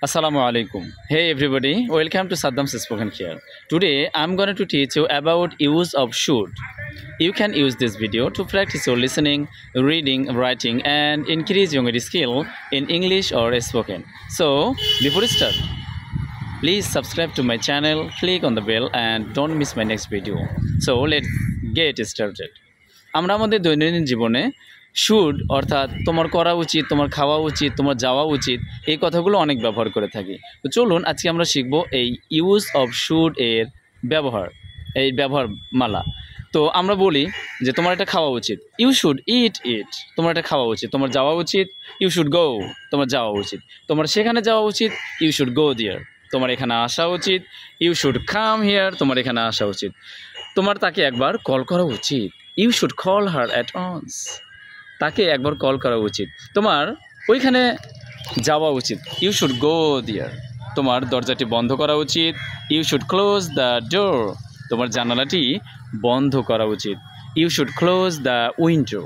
Assalamu alaikum. Hey everybody, welcome to Saddam's Spoken here. Today I'm going to teach you about use of should. You can use this video to practice your listening, reading, writing and increase your skill in English or spoken. So, before we start, please subscribe to my channel, click on the bell and don't miss my next video. So, let's get started. আমরা আমাদের দৈনন্দিন জীবনে should অর্থাৎ তোমার করা উচিত, তোমার খাওয়া উচিত, তোমার যাওয়া উচিত এই কথাগুলো অনেক ব্যবহার করে থাকি। তো চলুন আজকে আমরা শিখব এই ইউজ অফ শুড এর ব্যবহার মালা। তো আমরা বলি যে তোমার এটা খাওয়া উচিত, ইউ শুড ইট ইট। তোমার এটা খাওয়া উচিত, তোমার যাওয়া উচিত, ইউ শুড গো। তোমার যাওয়া উচিত, তোমার সেখানে যাওয়া উচিত, ইউ শুড গো দেয়ার। তোমার এখানে আসা উচিত, ইউ শুড কাম হিয়ার। তোমার এখানে আসা উচিত। তোমার তাকে একবার কল করা উচিত, you should call her at once. তাকে একবার কল করা উচিত। তোমার ওইখানে যাওয়া উচিত, ইউ শুড গো দেয়ার। তোমার দরজাটি বন্ধ করা উচিত, you should close the door. তোমার জানালাটি বন্ধ করা উচিত, you should close the window.